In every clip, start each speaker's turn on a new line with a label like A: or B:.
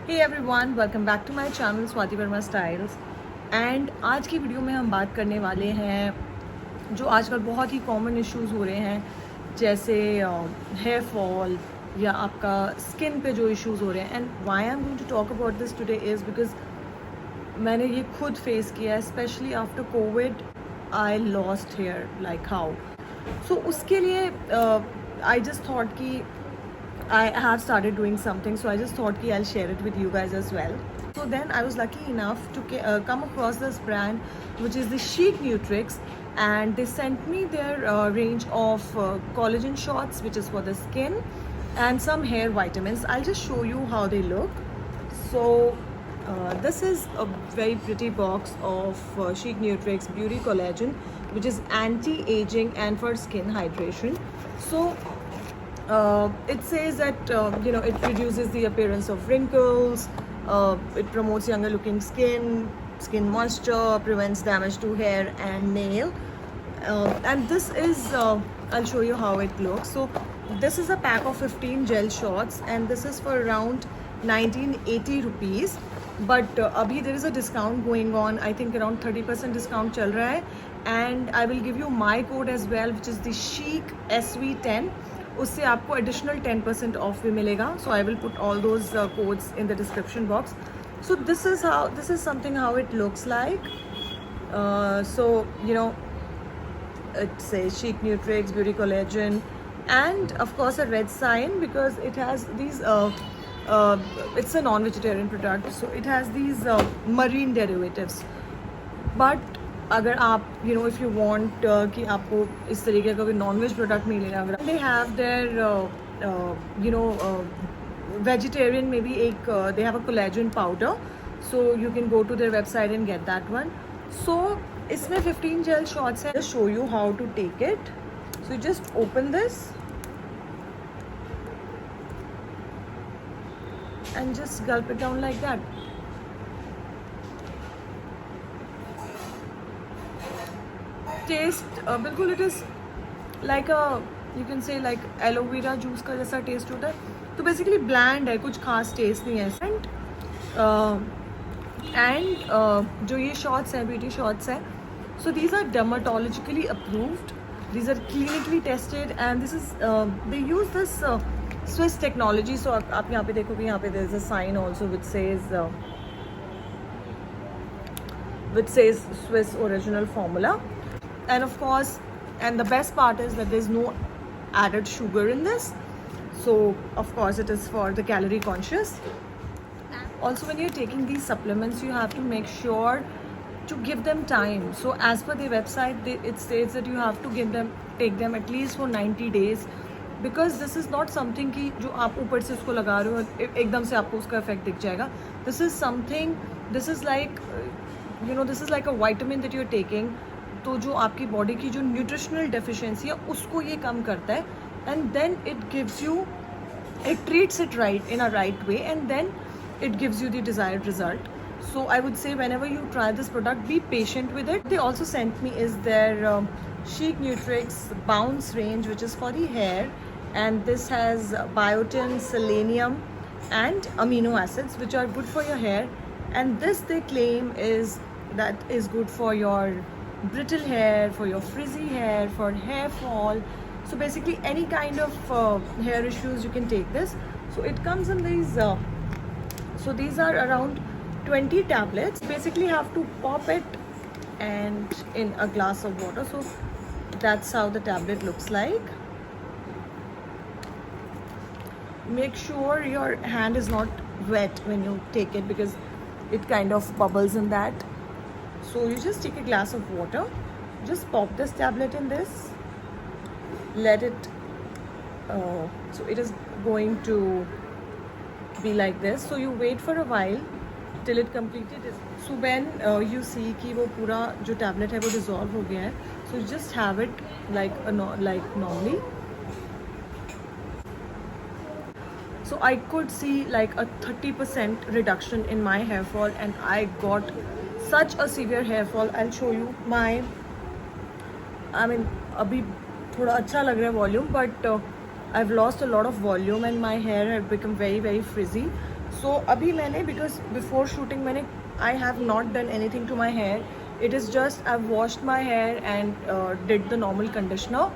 A: Hey everyone, welcome back to my channel Swati Verma styles. And आज की video में हम बात करने वाले हैं जो आजकल बहुत ही कॉमन इश्यूज़ हो रहे हैं, जैसे हेयर फॉल या आपका स्किन पे जो इश्यूज़ हो रहे हैं। And why I am going to talk about this today is because मैंने ये खुद फेस किया है, specially after COVID I lost hair like how. So उसके लिए आई जस्ट थॉट कि I have started doing something, so I just thought I'll share it with you guys as well. So then I was lucky enough to come across this brand, which is the Chic Nutrix, and they sent me their range of collagen shots, which is for the skin, and some hair vitamins. I'll just show you how they look. So this is a very pretty box of Chic Nutrix Beauty Collagen, which is anti-aging and for skin hydration. So it says that it reduces the appearance of wrinkles, it promotes younger looking skin moisture, prevents damage to hair and nail, and this is I'll show you how it looks. So this is a pack of 15 gel shots and this is for around 1980 rupees, but abhi there is a discount going on. I think around 30% discount chal raha hai, and I will give you my code as well, which is the Chic SV10. उससे आपको additional 10% off भी मिलेगा. So I will put all those codes in the description box. So this is something how it looks like. So it says Chic Nutrix Beauty Collagen, and of course a red sign because it has these it's a non-vegetarian product, so it has these marine derivatives. But अगर आप if you want कि आपको इस तरीके का कोई non veg product नहीं लेना, अगर दे हैव देयर वेजिटेरियन में भी एक they have a collagen powder, so you can go to their website and get that one. So इसमें 15 जेल शॉट्स हैं. Just show you how to take it. So you just open this and just gulp it down like that. Taste बिल्कुल it is like you can say like aloe vera juice जैसा test होता है. तो basically bland है, कुछ खास test नहीं है. एंड जो ये शॉट्स हैं, ब्यूटी शॉट्स हैं, so these are dermatologically approved, these are clinically tested, and this is they use this Swiss technology. So आप यहाँ पे देखोगे, यहाँ पे there is a sign also which says Swiss original formula. And of course, and the best part is that there's no added sugar in this, so of course it is for the calorie conscious. Also, when you're taking these supplements, you have to make sure to give them time. So as per the website, it states that you have to take them at least for 90 days, because this is not something कि जो आप ऊपर से उसको लगा रहे हो एकदम से आपको उसका इफेक्ट दिख जाएगा. This is something, this is like this is like a vitamin that you're taking. तो जो आपकी बॉडी की जो न्यूट्रिशनल डेफिशिएंसी है उसको ये कम करता है, and then it gives you, it treats it right in a right way, and then it gives you the desired result. So I would say whenever you try this product, be patient with it. They also sent me is their Chic Nutrix Bounce range, which is for the hair, and this has biotin, selenium, and amino acids, which are good for your hair. And this they claim is good for your brittle hair, for your frizzy hair, for hair fall. So basically any kind of hair issues you can take this. So it comes in these so these are around 20 tablets. Basically have to pop it and in a glass of water. So that's how the tablet looks like. Make sure your hand is not wet when you take it, because it kind of bubbles in that. So you just take a glass of water, just pop this tablet in this, let it so it is going to be like this. So you wait for a while till it completed. So when you see कि वो पूरा जो tablet है वो dissolve हो गया है, so you just have it like normally. So I could see like a 30% reduction in my hair fall, and I got such a severe hair fall. I'll show you my, I mean अभी थोड़ा अच्छा लग रहा है volume, but I've lost a lot of volume and my hair had become very frizzy. सो अभी मैंने, because before shooting मैंने, I have not done anything to my hair. It is just I washed my hair and did the normal conditioner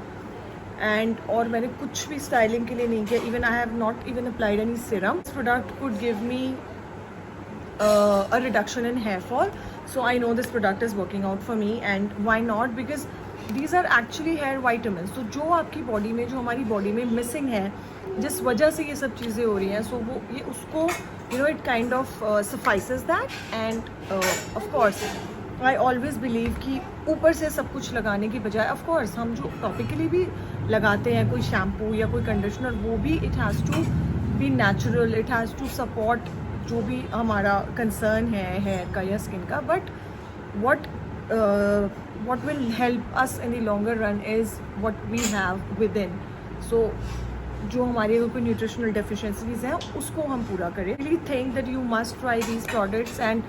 A: and, और मैंने कुछ भी styling के लिए नहीं किया. Even I have not even applied any serum. This product could give me a reduction in hair fall, so I know this product is working out for me. And why not, because these are actually hair vitamins. तो जो आपकी body में, जो हमारी body में missing है, जिस वजह से ये सब चीज़ें हो रही हैं, सो वो ये उसको it kind of sacrifices that. And of course I always believe कि ऊपर से सब कुछ लगाने की बजाय, ऑफ कोर्स हम जो टॉपिकली भी लगाते हैं, कोई शैम्पू या कोई कंडीशनर, वो भी it has to be natural, it has to support जो भी हमारा कंसर्न है हेयर का या स्किन का. But what will help us in the longer run is what we have within. So जो हमारी अगर कोई न्यूट्रिशनल डेफिशिएंसीज हैं उसको हम पूरा करें. I really think that you must try these products and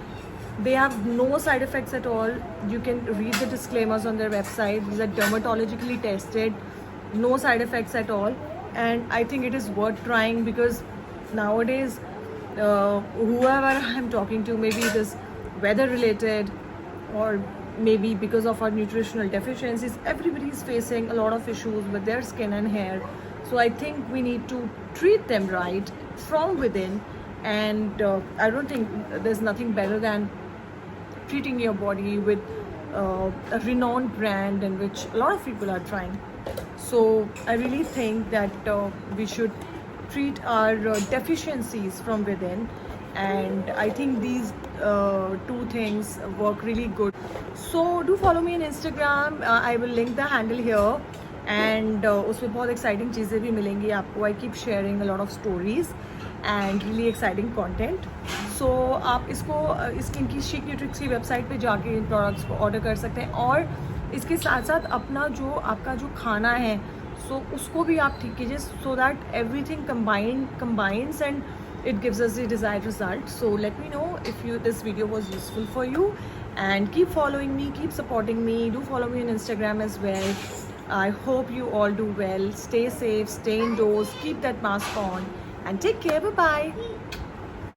A: they have no side effects at all. You can read the disclaimers on their website. These are dermatologically tested, no side effects at all. And I think it is worth trying, because nowadays whoever I'm talking to, maybe it is weather related or maybe because of our nutritional deficiencies, everybody is facing a lot of issues with their skin and hair. So I think we need to treat them right from within. And I don't think there's nothing better than treating your body with a renowned brand in which a lot of people are trying. So I really think that we should treat our deficiencies from within, and I think these two things work really good. So do follow me on Instagram. I will link the handle here, and उसमें बहुत exciting चीज़ें भी मिलेंगी आपको. I keep sharing a lot of stories and really exciting content. So आप इसको इनकी Chic Nutrix की वेबसाइट पे जाके इन प्रोडक्ट्स को ऑर्डर कर सकते हैं, और इसके साथ साथ अपना जो आपका जो खाना है, सो उसको भी आप ठीक कीजिए, so that everything combines and it gives us the desired result. So let me know if this video was useful for you, and keep following me, keep supporting me. Do follow me on Instagram as well. I hope you all do well. Stay safe, stay indoors, keep that mask on, and take care. Bye bye.